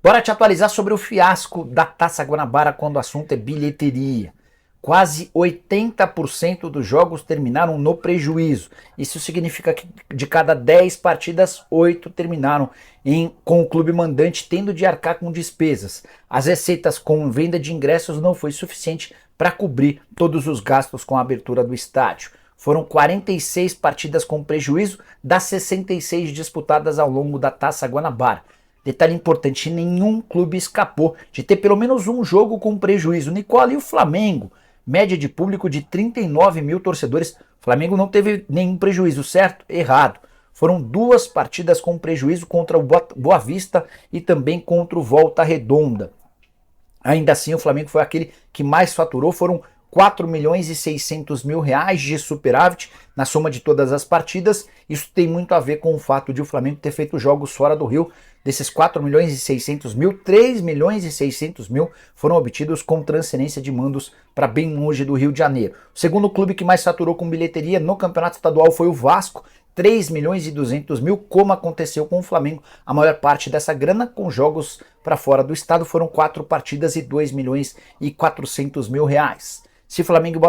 Bora te atualizar sobre o fiasco da Taça Guanabara quando o assunto é bilheteria. Quase 80% dos jogos terminaram no prejuízo. Isso significa que de cada 10 partidas, 8 terminaram com o clube mandante tendo de arcar com despesas. As receitas com venda de ingressos não foi suficiente para cobrir todos os gastos com a abertura do estádio. Foram 46 partidas com prejuízo das 66 disputadas ao longo da Taça Guanabara. Detalhe importante, nenhum clube escapou de ter pelo menos um jogo com prejuízo. Nicola, e o Flamengo? Média de público de 39 mil torcedores. O Flamengo não teve nenhum prejuízo, certo? Errado. Foram 2 partidas com prejuízo contra o Boa Vista e também contra o Volta Redonda. Ainda assim, o Flamengo foi aquele que mais faturou, foram 4 milhões e 600 mil reais de superávit na soma de todas as partidas. Isso tem muito a ver com o fato de o Flamengo ter feito jogos fora do Rio. Desses 4 milhões e 600 mil, 3 milhões e 600 mil foram obtidos com transferência de mandos para bem longe do Rio de Janeiro. O segundo clube que mais faturou com bilheteria no campeonato estadual foi o Vasco, 3 milhões e 200 mil, como aconteceu com o Flamengo. A maior parte dessa grana com jogos para fora do estado foram 4 partidas e 2 milhões e 400 mil reais. Se Flamengo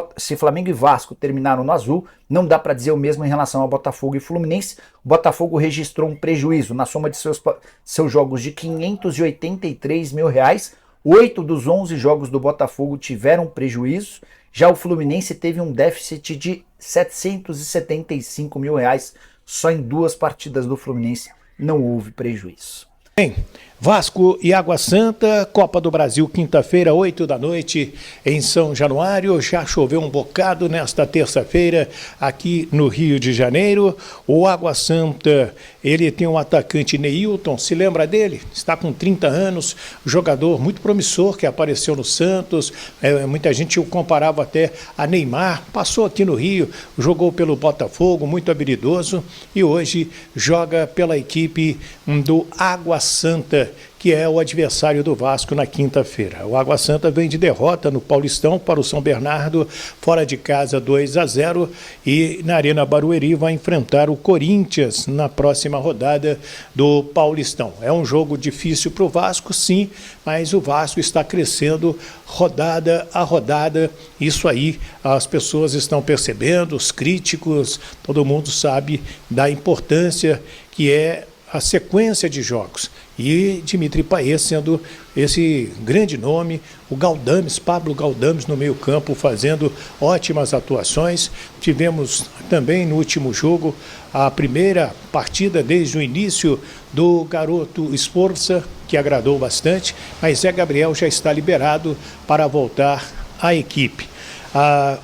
e Vasco terminaram no azul, não dá para dizer o mesmo em relação ao Botafogo e Fluminense. O Botafogo registrou um prejuízo na soma de seus jogos de 583 mil reais. 8 dos 11 jogos do Botafogo tiveram prejuízo. Já o Fluminense teve um déficit de 775 mil reais. Só em 2 partidas do Fluminense não houve prejuízo. Bem, Vasco e Água Santa, Copa do Brasil, quinta-feira, 8 da noite, em São Januário. Já choveu um bocado nesta terça-feira aqui no Rio de Janeiro. O Água Santa, ele tem um atacante, Neilton, se lembra dele? Está com 30 anos, jogador muito promissor que apareceu no Santos. Muita gente o comparava até a Neymar. Passou aqui no Rio, jogou pelo Botafogo, muito habilidoso, e hoje joga pela equipe do Água Santa, que é o adversário do Vasco na quinta-feira. O Água Santa vem de derrota no Paulistão para o São Bernardo, fora de casa 2-0, e na Arena Barueri vai enfrentar o Corinthians na próxima rodada do Paulistão. É um jogo difícil para o Vasco, sim, mas o Vasco está crescendo rodada a rodada. Isso aí as pessoas estão percebendo, os críticos, todo mundo sabe da importância que é a sequência de jogos. E Dimitri Payet sendo esse grande nome, o Galdames, Pablo Galdames no meio campo fazendo ótimas atuações. Tivemos também no último jogo a primeira partida desde o início do garoto Esforça, que agradou bastante, mas Zé Gabriel já está liberado para voltar à equipe.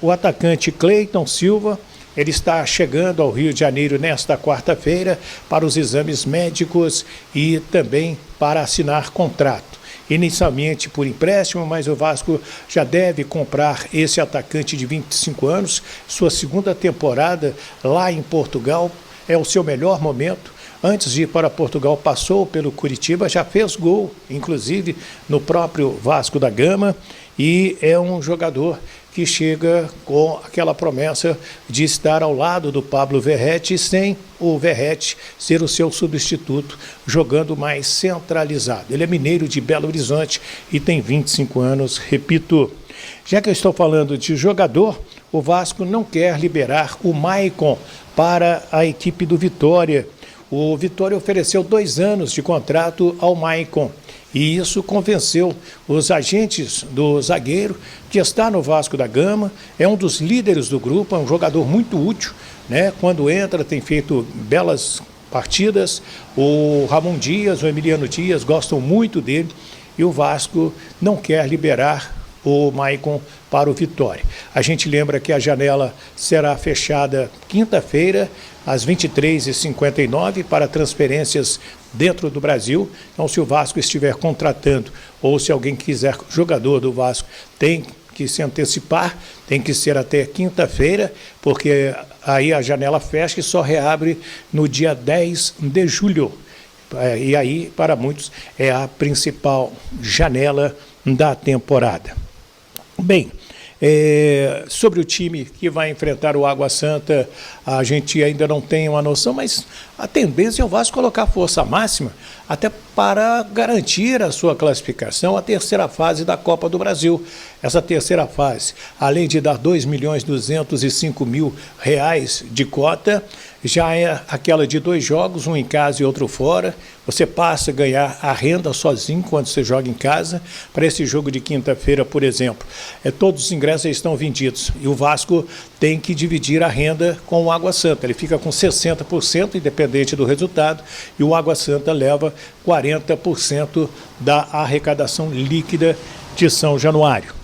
O atacante Cleiton Silva, ele está chegando ao Rio de Janeiro nesta quarta-feira para os exames médicos e também para assinar contrato. Inicialmente por empréstimo, mas o Vasco já deve comprar esse atacante de 25 anos. Sua segunda temporada lá em Portugal é o seu melhor momento. Antes de ir para Portugal, passou pelo Curitiba, já fez gol, inclusive no próprio Vasco da Gama, e é um jogador que chega com aquela promessa de estar ao lado do Pablo Verratti, sem o Verratti ser o seu substituto, jogando mais centralizado. Ele é mineiro de Belo Horizonte e tem 25 anos, repito. Já que eu estou falando de jogador, o Vasco não quer liberar o Maicon para a equipe do Vitória. O Vitória ofereceu 2 anos de contrato ao Maicon. E isso convenceu os agentes do zagueiro, que está no Vasco da Gama, é um dos líderes do grupo, é um jogador muito útil, né? Quando entra tem feito belas partidas. O Ramon Dias, o Emiliano Dias gostam muito dele, e o Vasco não quer liberar o Maicon para o Vitória. A gente lembra que a janela será fechada quinta-feira, às 23h59, para transferências dentro do Brasil. Então, se o Vasco estiver contratando, ou se alguém quiser jogador do Vasco, tem que se antecipar, tem que ser até quinta-feira, porque aí a janela fecha e só reabre no dia 10 de julho. E aí, para muitos, é a principal janela da temporada. Bem, sobre o time que vai enfrentar o Água Santa, a gente ainda não tem uma noção, mas a tendência é o Vasco colocar força máxima. até para garantir a sua classificação à terceira fase da Copa do Brasil. Essa terceira fase, além de dar R$2.205.000 de cota, já é aquela de 2 jogos, um em casa e outro fora. Você passa a ganhar a renda sozinho quando você joga em casa. Para esse jogo de quinta-feira, por exemplo, todos os ingressos estão vendidos e o Vasco tem que dividir a renda com o Água Santa. Ele fica com 60%, independente do resultado, e o Água Santa leva 40% da arrecadação líquida de São Januário.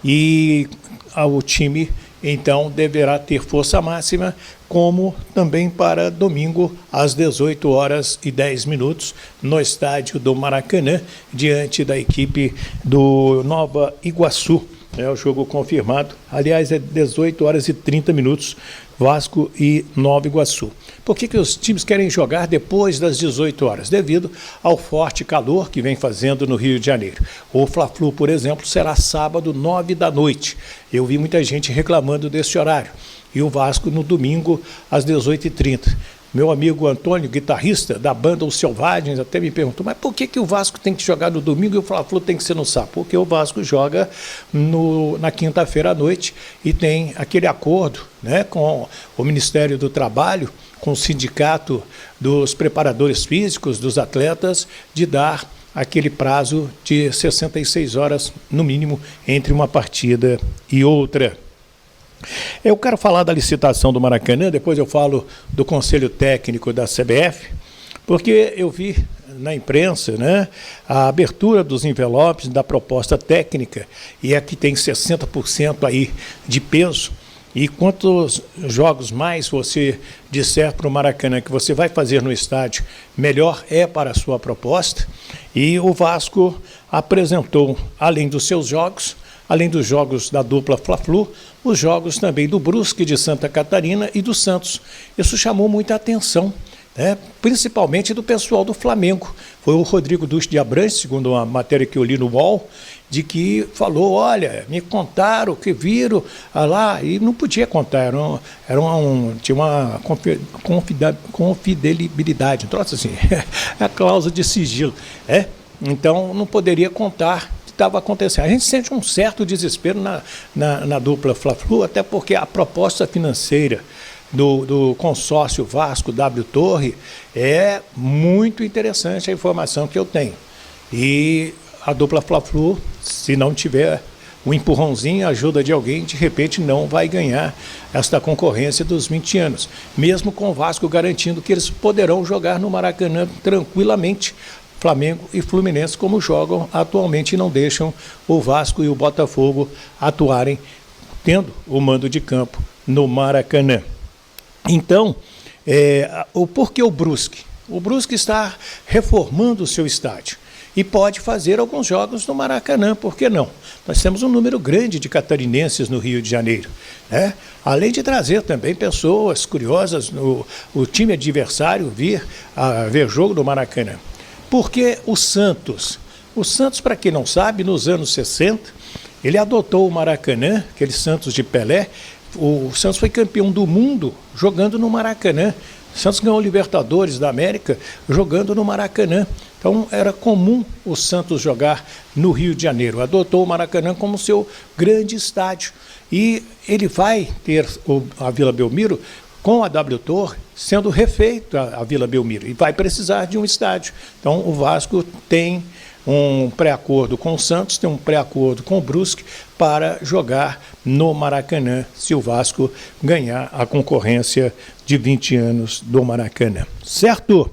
E o time, então, deverá ter força máxima, como também para domingo, às 18h10, no estádio do Maracanã, diante da equipe do Nova Iguaçu. É o jogo confirmado. Aliás, é 18h30, Vasco e Nova Iguaçu. Por que os times querem jogar depois das 18 horas? Devido ao forte calor que vem fazendo no Rio de Janeiro. O Fla-Flu, por exemplo, será sábado, 21h. Eu vi muita gente reclamando desse horário. E o Vasco no domingo, às 18h30. Meu amigo Antônio, guitarrista da banda Os Selvagens, até me perguntou, mas por que o Vasco tem que jogar no domingo e o Fla-Flu tem que ser no sábado? Porque o Vasco joga na quinta-feira à noite e tem aquele acordo, né, com o Ministério do Trabalho, com o Sindicato dos Preparadores Físicos, dos atletas, de dar aquele prazo de 66 horas, no mínimo, entre uma partida e outra. Eu quero falar da licitação do Maracanã, depois eu falo do Conselho Técnico da CBF, porque eu vi na imprensa, né, a abertura dos envelopes da proposta técnica, e aqui tem 60% aí de peso. E quantos jogos mais você disser para o Maracanã que você vai fazer no estádio, melhor é para a sua proposta. E o Vasco apresentou, além dos seus jogos, além dos jogos da dupla Fla-Flu, os jogos também do Brusque de Santa Catarina e do Santos. Isso chamou muita atenção, né? Principalmente do pessoal do Flamengo. Foi o Rodrigo Duque de Abrantes, segundo uma matéria que eu li no UOL, de que falou, olha, me contaram que viram lá, e não podia contar, tinha uma confidencialidade, um troço assim, a cláusula de sigilo, então não poderia contar o que estava acontecendo. A gente sente um certo desespero na dupla Fla-Flu, até porque a proposta financeira do consórcio Vasco W Torre é muito interessante, a informação que eu tenho. E a dupla Fla-Flu, se não tiver um empurrãozinho, a ajuda de alguém, de repente não vai ganhar esta concorrência dos 20 anos. Mesmo com o Vasco garantindo que eles poderão jogar no Maracanã tranquilamente, Flamengo e Fluminense, como jogam atualmente, e não deixam o Vasco e o Botafogo atuarem, tendo o mando de campo no Maracanã. Então, por que o Brusque? O Brusque está reformando o seu estádio e pode fazer alguns jogos no Maracanã, por que não? Nós temos um número grande de catarinenses no Rio de Janeiro, né? Além de trazer também pessoas curiosas, o time adversário vir jogo no Maracanã. Por que o Santos? O Santos, para quem não sabe, nos anos 60, ele adotou o Maracanã, aquele Santos de Pelé. O Santos foi campeão do mundo jogando no Maracanã. O Santos ganhou o Libertadores da América jogando no Maracanã. Então era comum o Santos jogar no Rio de Janeiro. Adotou o Maracanã como seu grande estádio. E ele vai ter a Vila Belmiro com a W Torre sendo refeito a Vila Belmiro. E vai precisar de um estádio. Então o Vasco tem um pré-acordo com o Santos, tem um pré-acordo com o Brusque para jogar no Maracanã, se o Vasco ganhar a concorrência de 20 anos do Maracanã. Certo?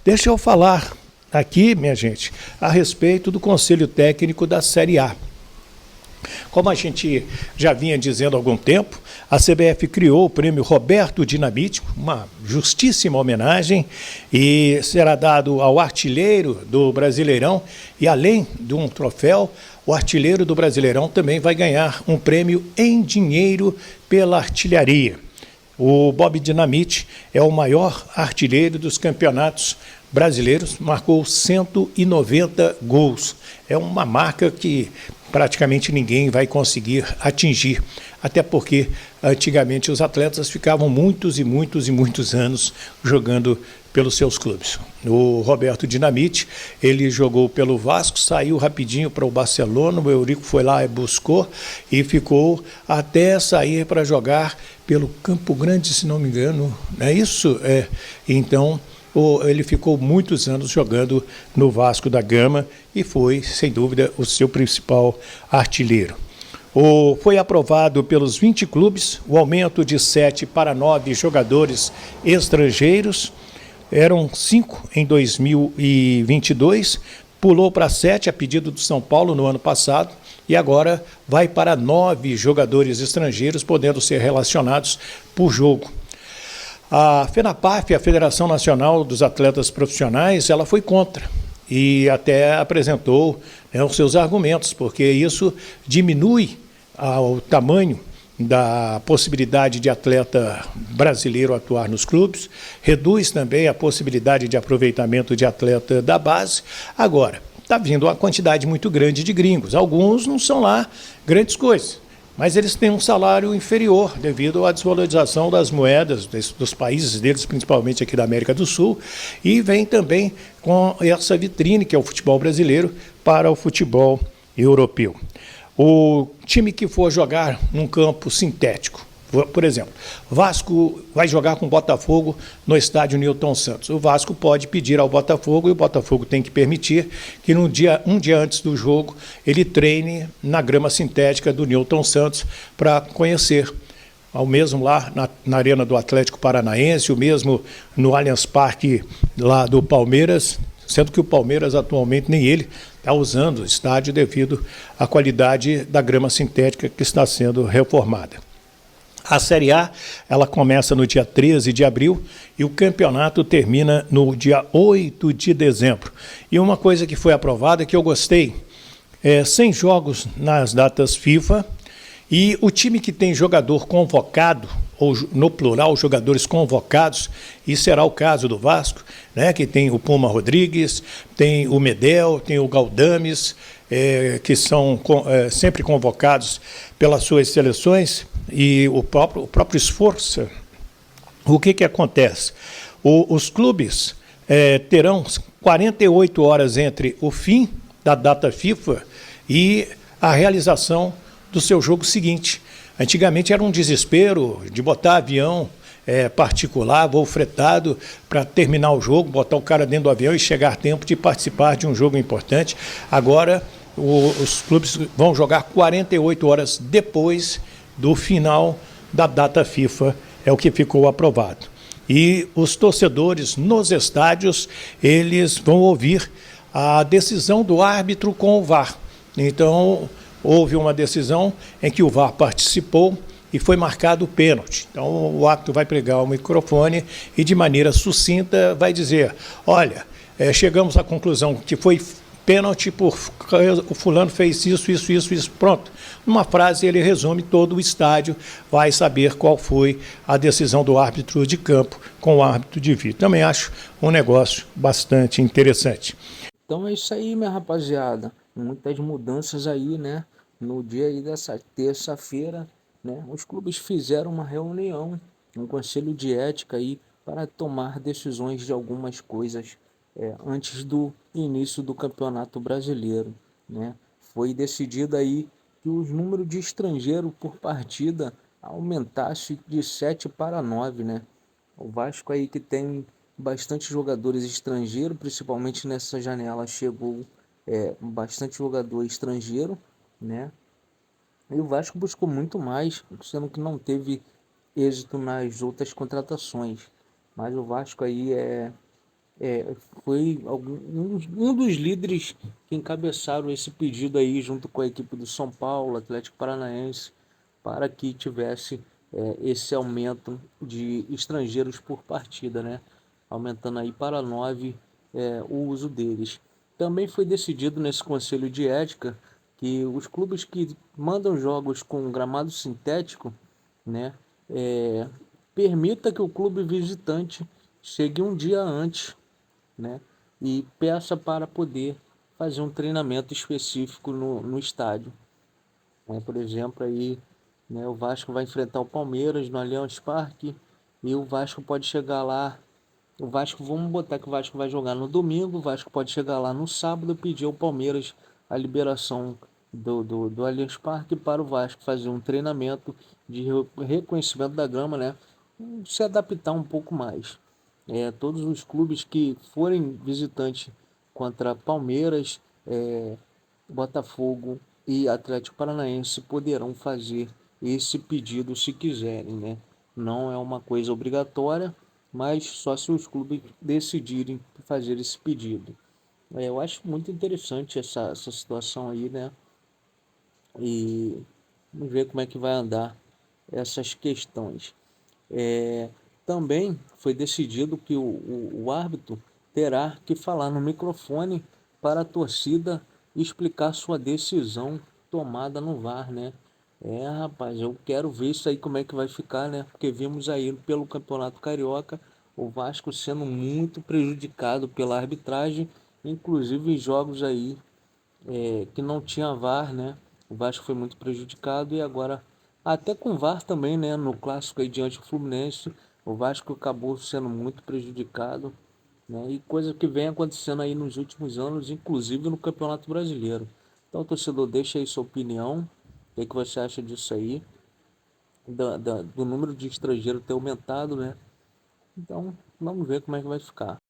Deixa eu falar aqui, minha gente, a respeito do Conselho Técnico da Série A. Como a gente já vinha dizendo há algum tempo, a CBF criou o prêmio Roberto Dinamite, uma justíssima homenagem, e será dado ao artilheiro do Brasileirão. E além de um troféu, o artilheiro do Brasileirão também vai ganhar um prêmio em dinheiro pela artilharia. O Bob Dinamite é o maior artilheiro dos campeonatos brasileiros, marcou 190 gols. É uma marca que praticamente ninguém vai conseguir atingir, até porque antigamente os atletas ficavam muitos e muitos e muitos anos jogando pelos seus clubes. O Roberto Dinamite, ele jogou pelo Vasco, saiu rapidinho para o Barcelona, o Eurico foi lá e buscou e ficou até sair para jogar pelo Campo Grande, se não me engano, não é isso? Então, ele ficou muitos anos jogando no Vasco da Gama e foi, sem dúvida, o seu principal artilheiro. Foi aprovado pelos 20 clubes o aumento de 7 para 9 jogadores estrangeiros. Eram 5 em 2022, pulou para 7 a pedido do São Paulo no ano passado e agora vai para 9 jogadores estrangeiros podendo ser relacionados por jogo. A FENAPAF, a Federação Nacional dos Atletas Profissionais, ela foi contra e até apresentou, né, os seus argumentos, porque isso diminui o tamanho da possibilidade de atleta brasileiro atuar nos clubes, reduz também a possibilidade de aproveitamento de atleta da base. Agora, está vindo uma quantidade muito grande de gringos. Alguns não são lá grandes coisas, mas eles têm um salário inferior devido à desvalorização das moedas dos países deles, principalmente aqui da América do Sul, e vem também com essa vitrine que é o futebol brasileiro para o futebol europeu. O time que for jogar num campo sintético, por exemplo, Vasco vai jogar com o Botafogo no estádio Newton Santos. O Vasco pode pedir ao Botafogo e o Botafogo tem que permitir que um dia antes do jogo ele treine na grama sintética do Newton Santos para conhecer. O mesmo lá na Arena do Atlético Paranaense, o mesmo no Allianz Parque lá do Palmeiras, sendo que o Palmeiras atualmente nem ele está usando o estádio devido à qualidade da grama sintética que está sendo reformada. A Série A, ela começa no dia 13 de abril e o campeonato termina no dia 8 de dezembro. E uma coisa que foi aprovada que eu gostei, 100 jogos nas datas FIFA e o time que tem jogador convocado, ou no plural, jogadores convocados, e será o caso do Vasco, né, que tem o Puma Rodrigues, tem o Medel, tem o Galdames, que são sempre convocados pelas suas seleções, e o próprio esforço. O que acontece? Os clubes terão 48 horas entre o fim da data FIFA e a realização do seu jogo seguinte. Antigamente era um desespero de botar avião particular, voo fretado, para terminar o jogo, botar o cara dentro do avião e chegar a tempo de participar de um jogo importante. Agora, os clubes vão jogar 48 horas depois do final da data FIFA, é o que ficou aprovado. E os torcedores nos estádios, eles vão ouvir a decisão do árbitro com o VAR. Então, houve uma decisão em que o VAR participou e foi marcado o pênalti. Então, o árbitro vai pregar o microfone e, de maneira sucinta, vai dizer: olha, chegamos à conclusão que foi pênalti porque o fulano fez isso. Pronto. Numa frase, ele resume, todo o estádio vai saber qual foi a decisão do árbitro de campo com o árbitro de vídeo. Também acho um negócio bastante interessante. Então é isso aí, minha rapaziada. Muitas mudanças aí, né? No dia aí dessa terça-feira, né? Os clubes fizeram uma reunião, um conselho de ética aí para tomar decisões de algumas coisas antes do início do Campeonato Brasileiro, né? Foi decidido aí que os números de estrangeiro por partida aumentasse de 7 para 9, né? O Vasco aí que tem bastante jogadores estrangeiros, principalmente nessa janela chegou bastante jogador estrangeiro, né? E o Vasco buscou muito mais, sendo que não teve êxito nas outras contratações. Mas o Vasco aí foi um dos líderes que encabeçaram esse pedido aí junto com a equipe do São Paulo, Atlético Paranaense, para que tivesse esse aumento de estrangeiros por partida, né? Aumentando aí para 9 o uso deles. Também foi decidido nesse conselho de ética que os clubes que mandam jogos com gramado sintético, né, permita que o clube visitante chegue um dia antes, né, e peça para poder fazer um treinamento específico no estádio. Por exemplo, aí, né, o Vasco vai enfrentar o Palmeiras no Allianz Parque e o Vasco pode chegar lá. O Vasco, vamos botar que o Vasco vai jogar no domingo, o Vasco pode chegar lá no sábado e pedir ao Palmeiras a liberação do Allianz Parque para o Vasco fazer um treinamento de reconhecimento da grama, né? Se adaptar um pouco mais. Todos os clubes que forem visitantes contra Palmeiras, Botafogo e Atlético Paranaense poderão fazer esse pedido se quiserem, né? Não é uma coisa obrigatória, mas só se os clubes decidirem fazer esse pedido. Eu acho muito interessante essa situação aí, né? E vamos ver como é que vai andar essas questões. É, Também foi decidido que o árbitro terá que falar no microfone para a torcida explicar sua decisão tomada no VAR, né? Rapaz, eu quero ver isso aí como é que vai ficar, né? Porque vimos aí pelo Campeonato Carioca o Vasco sendo muito prejudicado pela arbitragem, inclusive em jogos aí que não tinha VAR, né? O Vasco foi muito prejudicado e agora, até com VAR também, né? No clássico aí diante do Fluminense, o Vasco acabou sendo muito prejudicado, né? E coisa que vem acontecendo aí nos últimos anos, inclusive no Campeonato Brasileiro. Então, torcedor, deixa aí sua opinião. O que é que você acha disso aí? Do número de estrangeiros ter aumentado, né? Então, vamos ver como é que vai ficar.